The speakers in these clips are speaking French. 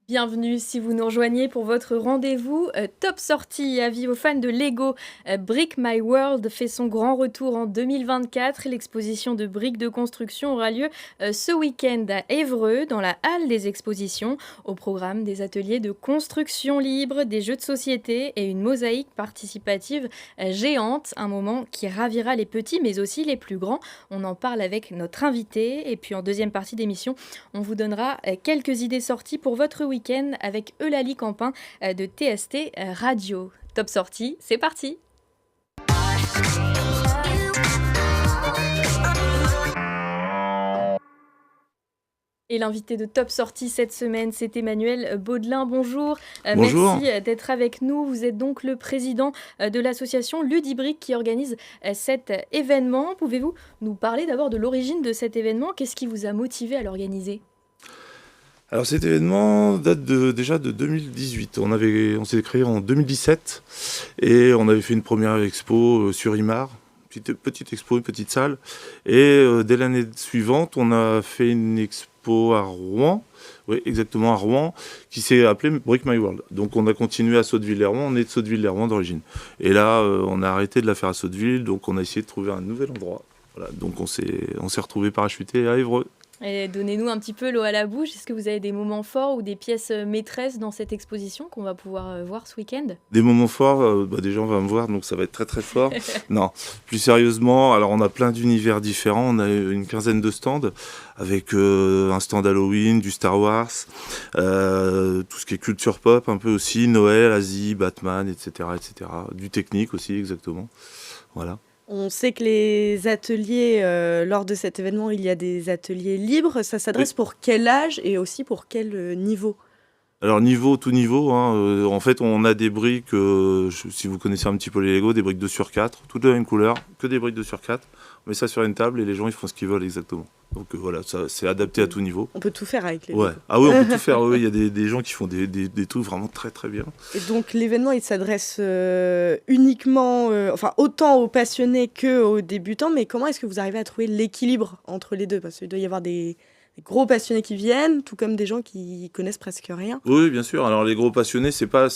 Bienvenue si vous nous rejoignez pour votre rendez-vous top sortie. Avis aux fans de Lego, Brick My World fait son grand retour en 2024. L'exposition de briques de construction aura lieu ce week-end à Évreux, dans la halle des expositions. Au programme, des ateliers de construction libre, des jeux de société et une mosaïque participative géante. Un moment qui ravira les petits mais aussi les plus grands. On en parle avec notre invité. Et puis en deuxième partie d'émission, on vous donnera quelques idées sorties pour votre week-end avec Eulalie Campin de TST Radio. Top sortie, c'est parti! Et l'invité de Top Sortie cette semaine, c'est Emmanuel Baudelin. Bonjour, Bonjour. merci d'être avec nous. Vous êtes donc le président de l'association Ludibrick qui organise cet événement. Pouvez-vous nous parler d'abord de l'origine de cet événement? Qu'est-ce qui vous a motivé à l'organiser? Alors cet événement date déjà de 2018. On s'est créé en 2017 et on avait fait une première expo sur Imar, petite expo, une petite salle. Et dès l'année suivante, on a fait une expo à Rouen, oui exactement à Rouen, qui s'est appelée Brick My World. Donc on a continué à Sotteville-lès-Rouen, on est de Sotteville-lès-Rouen d'origine. Et là, on a arrêté de la faire à Sotteville, donc on a essayé de trouver un nouvel endroit. Voilà, donc on s'est retrouvé parachuté à Évreux. Et donnez-nous un petit peu l'eau à la bouche. Est-ce que vous avez des moments forts ou des pièces maîtresses dans cette exposition qu'on va pouvoir voir ce week-end? Des moments forts, déjà on va me voir, donc ça va être très très fort. Non, plus sérieusement, alors on a plein d'univers différents, on a une quinzaine de stands, avec un stand Halloween, du Star Wars, tout ce qui est culture pop un peu aussi, Noël, Asie, Batman, etc., etc. Du technique aussi, exactement. Voilà. On sait que les ateliers, lors de cet événement, il y a des ateliers libres. Ça s'adresse pour quel âge et aussi pour quel niveau? Alors tout niveau, hein, en fait on a des briques, si vous connaissez un petit peu les Lego, des briques 2x4, toutes de la même couleur, que des briques 2x4. On met ça sur une table et les gens ils font ce qu'ils veulent exactement. Donc voilà, ça, c'est adapté à tout niveau. On peut tout faire avec les Ouais. Lego. Ah oui, on peut tout faire. Oui, il y a des gens qui font des trucs vraiment très très bien. Et donc l'événement, il s'adresse uniquement, enfin autant aux passionnés qu'aux débutants. Mais comment est-ce que vous arrivez à trouver l'équilibre entre les deux? Parce qu'il doit y avoir des gros passionnés qui viennent, tout comme des gens qui connaissent presque rien. Oui, bien sûr. Alors les gros passionnés, c'est pas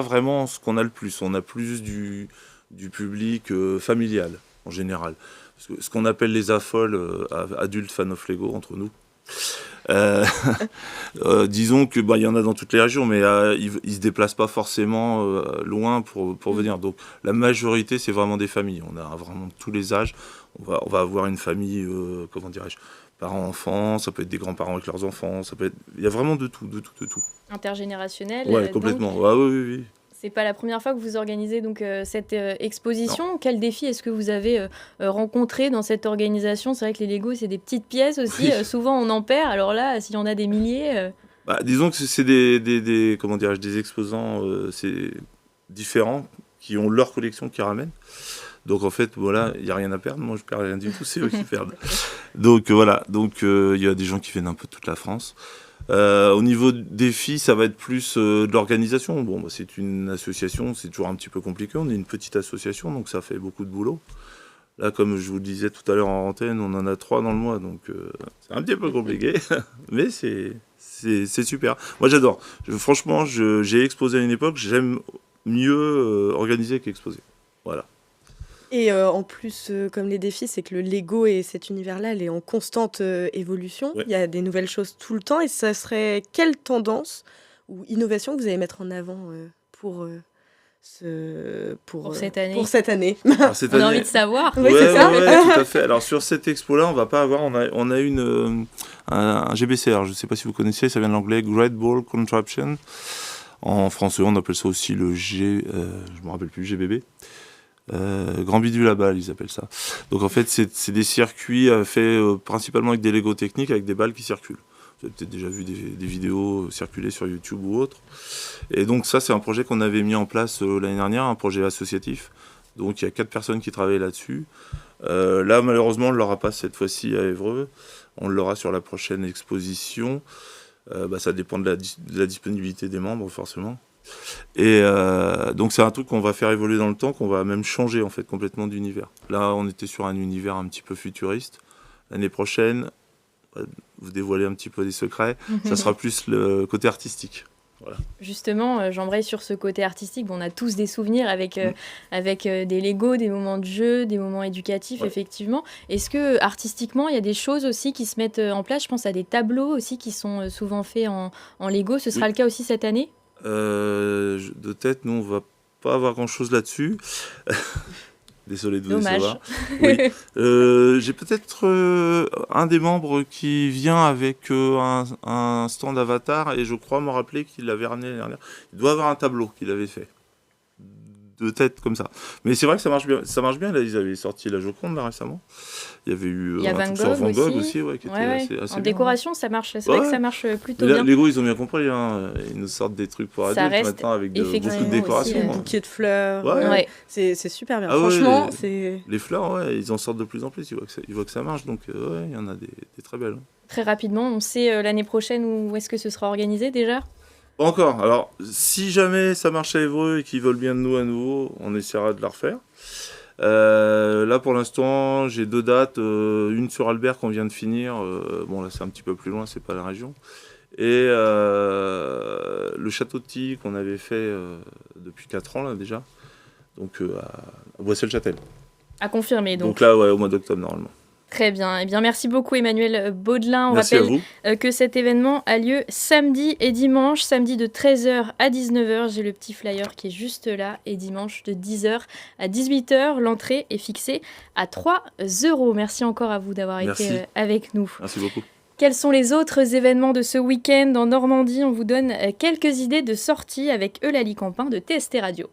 vraiment ce qu'on a le plus. On a plus du public familial en général. Parce que ce qu'on appelle les affoles, adultes fans of Lego entre nous. Euh, disons que il y en a dans toutes les régions, mais ils se déplacent pas forcément loin pour venir. Donc la majorité, c'est vraiment des familles. On a vraiment tous les âges. On va avoir une famille, comment dirais-je, parents-enfants. Ça peut être des grands-parents avec leurs enfants. Il y a vraiment de tout, de tout, de tout. Intergénérationnel. Ouais, complètement. Donc, Ah, oui, oui, oui. c'est pas la première fois que vous organisez donc cette exposition. Non. Quel défi est-ce que vous avez rencontré dans cette organisation? C'est vrai que les Lego, c'est des petites pièces aussi. Oui. Souvent, on en perd. Alors là, s'il y en a des milliers... Disons que c'est comment dirais-je, des exposants c'est différents qui ont leur collection qui ramènent. Donc en fait, voilà, il n'y a rien à perdre. Moi, je perds rien du tout, c'est eux qui perdent. Donc voilà, il y a des gens qui viennent un peu de toute la France. Au niveau des filles, ça va être plus de l'organisation. Bon, c'est une association, c'est toujours un petit peu compliqué. On est une petite association, donc ça fait beaucoup de boulot. Là, comme je vous le disais tout à l'heure en antenne, on en a 3 dans le mois, donc c'est un petit peu compliqué, mais c'est super. Moi, j'adore. Franchement, j'ai exposé à une époque, j'aime mieux organiser qu'exposer. Voilà. Et en plus, comme les défis, c'est que le Lego et cet univers-là, elle est en constante évolution. Ouais. Il y a des nouvelles choses tout le temps. Et ça serait quelle tendance ou innovation que vous allez mettre en avant pour Pour cette année. pour cette année? Alors, cette On a année- envie de savoir. Oui, c'est ça. tout à fait. Alors sur cette expo-là, on va pas avoir, on a un GBCR. Je ne sais pas si vous connaissez, ça vient de l'anglais Great Ball Contraption. En français, on appelle ça aussi le je me rappelle plus, GBB. Grand bidule à balles, ils appellent ça. Donc en fait, c'est des circuits faits principalement avec des Lego techniques, avec des balles qui circulent. Vous avez peut-être déjà vu des vidéos circuler sur YouTube ou autre. Et donc ça, c'est un projet qu'on avait mis en place l'année dernière, un projet associatif. Donc il y a 4 personnes qui travaillent là-dessus. Là, malheureusement, on ne l'aura pas cette fois-ci à Évreux. On l'aura sur la prochaine exposition. Ça dépend de la disponibilité des membres, forcément. Et donc c'est un truc qu'on va faire évoluer dans le temps, qu'on va même changer en fait complètement d'univers. Là, on était sur un univers un petit peu futuriste. L'année prochaine, vous dévoiler un petit peu des secrets. Ça sera plus le côté artistique. Voilà. Justement, j'embraye sur ce côté artistique. Bon, on a tous des souvenirs avec des Lego, des moments de jeu, des moments éducatifs, effectivement. Est-ce que artistiquement, il y a des choses aussi qui se mettent en place? Je pense à des tableaux aussi qui sont souvent faits en Lego. Ce sera le cas aussi cette année? De tête, nous, on va pas avoir grand-chose là-dessus. Désolé de vous décevoir. Oui. J'ai peut-être un des membres qui vient avec un stand Avatar et je crois me rappeler qu'il l'avait ramené l'année dernière. Il doit avoir un tableau qu'il avait fait. De tête comme ça. Mais c'est vrai que ça marche bien. Ça marche bien. Là, ils avaient sorti la Joconde là, récemment. Il y avait eu Van Gogh aussi qui était assez en bien, décoration, ça marche. C'est vrai que ça marche plutôt là, bien. Lego, ils ont bien compris. Hein. Ils nous sortent des trucs pour Ça adultes reste maintenant avec beaucoup de décoration. Des bouquets de fleurs. C'est super bien. Ah franchement, les fleurs, ils en sortent de plus en plus. Ils voient que ça marche. Donc, il y en a des très belles. Très rapidement, on sait l'année prochaine où est-ce que ce sera organisé déjà? Pas encore. Alors, si jamais ça marche à Évreux et qu'ils veulent bien de nous à nouveau, on essaiera de la refaire. Là, pour l'instant, j'ai 2 dates. Une sur Albert qu'on vient de finir. Bon, là, c'est un petit peu plus loin, c'est pas la région. Et le Château de Tilly qu'on avait fait depuis 4 ans, là, déjà. Donc, à Boissy-le-Châtel. À confirmer, donc. Donc là, au mois d'octobre, normalement. Très bien. Eh bien, merci beaucoup Emmanuel Baudelin. On Merci rappelle que cet événement a lieu samedi et dimanche. Samedi de 13h à 19h. J'ai le petit flyer qui est juste là. Et dimanche de 10h à 18h. L'entrée est fixée à 3 €. Merci encore à vous d'avoir été avec nous. Merci beaucoup. Quels sont les autres événements de ce week-end en Normandie? On vous donne quelques idées de sorties avec Eulalie Campin de TST Radio.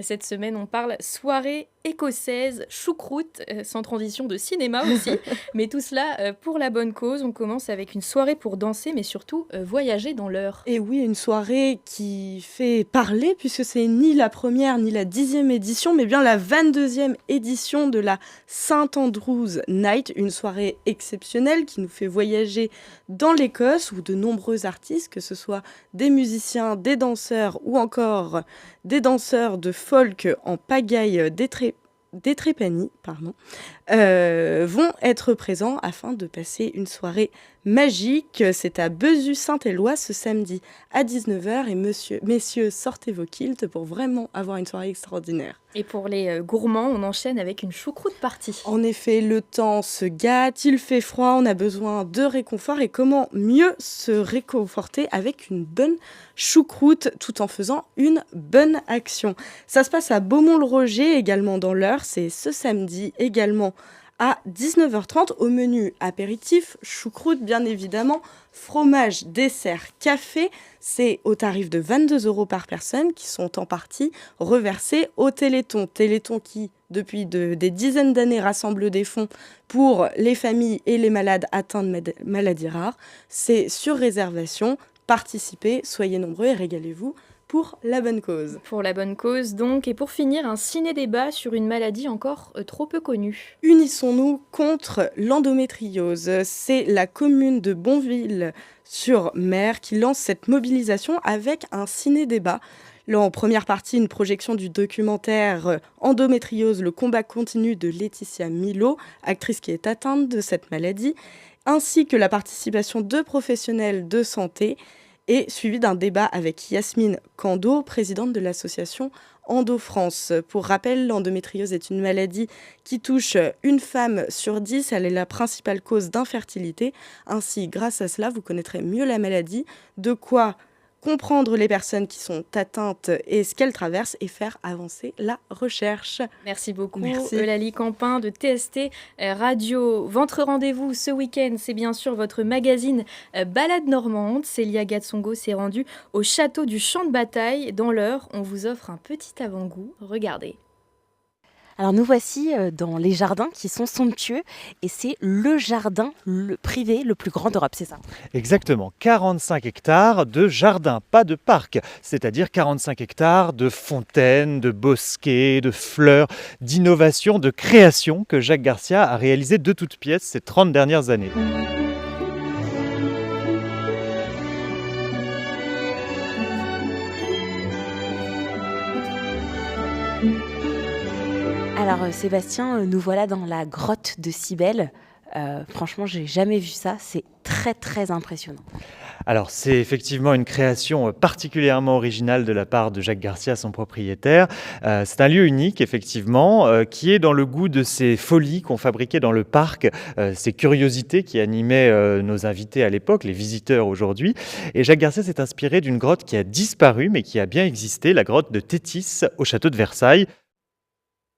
Cette semaine, on parle soirée écossaise, choucroute, sans transition de cinéma aussi. Mais tout cela pour la bonne cause. On commence avec une soirée pour danser, mais surtout voyager dans l'heure. Et oui, une soirée qui fait parler, puisque c'est ni la première ni la 10e édition, mais bien la 22e édition de la St Andrews Night. Une soirée exceptionnelle qui nous fait voyager dans l'Écosse, où de nombreux artistes, que ce soit des musiciens, des danseurs ou encore des danseurs de folk en pagaille d'Étrépanie, vont être présents afin de passer une soirée magique. C'est à Bezu-Saint-Éloi ce samedi à 19h et messieurs, sortez vos kilts pour vraiment avoir une soirée extraordinaire. Et pour les gourmands, on enchaîne avec une choucroute party. En effet, le temps se gâte, il fait froid, on a besoin de réconfort et comment mieux se réconforter avec une bonne choucroute tout en faisant une bonne action. Ça se passe à Beaumont-le-Roger, également dans l'Eure, c'est ce samedi également à 19h30 au menu apéritif, choucroute bien évidemment, fromage, dessert, café. C'est au tarif de 22 € par personne qui sont en partie reversés au Téléthon. Téléthon qui, depuis des dizaines d'années, rassemble des fonds pour les familles et les malades atteints de maladies rares. C'est sur réservation. Participez, soyez nombreux et régalez-vous. Pour la bonne cause. Pour la bonne cause, donc. Et pour finir, un ciné-débat sur une maladie encore trop peu connue. Unissons-nous contre l'endométriose. C'est la commune de Bonville-sur-Mer qui lance cette mobilisation avec un ciné-débat. Là, en première partie, une projection du documentaire Endométriose, le combat continu de Laetitia Milo, actrice qui est atteinte de cette maladie, ainsi que la participation de professionnels de santé, et suivi d'un débat avec Yasmine Kando, présidente de l'association Endo France. Pour rappel, l'endométriose est une maladie qui touche une femme sur 10. Elle est la principale cause d'infertilité. Ainsi, grâce à cela, vous connaîtrez mieux la maladie, de quoi comprendre les personnes qui sont atteintes et ce qu'elles traversent et faire avancer la recherche. Merci beaucoup, Eulalie Campin de TST Radio. Votre rendez-vous ce week-end, c'est bien sûr votre magazine Balade Normande. Célia Gatsongo s'est rendue au château du Champ de Bataille. Dans l'Eure, on vous offre un petit avant-goût. Regardez. Alors nous voici dans les jardins qui sont somptueux et c'est le jardin privé le plus grand d'Europe, c'est ça? Exactement, 45 hectares de jardin, pas de parc, c'est-à-dire 45 hectares de fontaines, de bosquets, de fleurs, d'innovation, de création que Jacques Garcia a réalisé de toutes pièces ces 30 dernières années. Alors Sébastien, nous voilà dans la grotte de Cybèle. Franchement, j'ai jamais vu ça, c'est très très impressionnant. Alors, c'est effectivement une création particulièrement originale de la part de Jacques Garcia, son propriétaire. C'est un lieu unique, effectivement, qui est dans le goût de ces folies qu'on fabriquait dans le parc, ces curiosités qui animaient nos invités à l'époque, les visiteurs aujourd'hui. Et Jacques Garcia s'est inspiré d'une grotte qui a disparu, mais qui a bien existé, la grotte de Tétis au château de Versailles.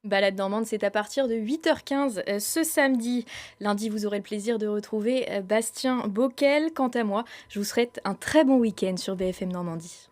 Balade normande, c'est à partir de 8h15 ce samedi. Lundi, vous aurez le plaisir de retrouver Bastien Bockel. Quant à moi, je vous souhaite un très bon week-end sur BFM Normandie.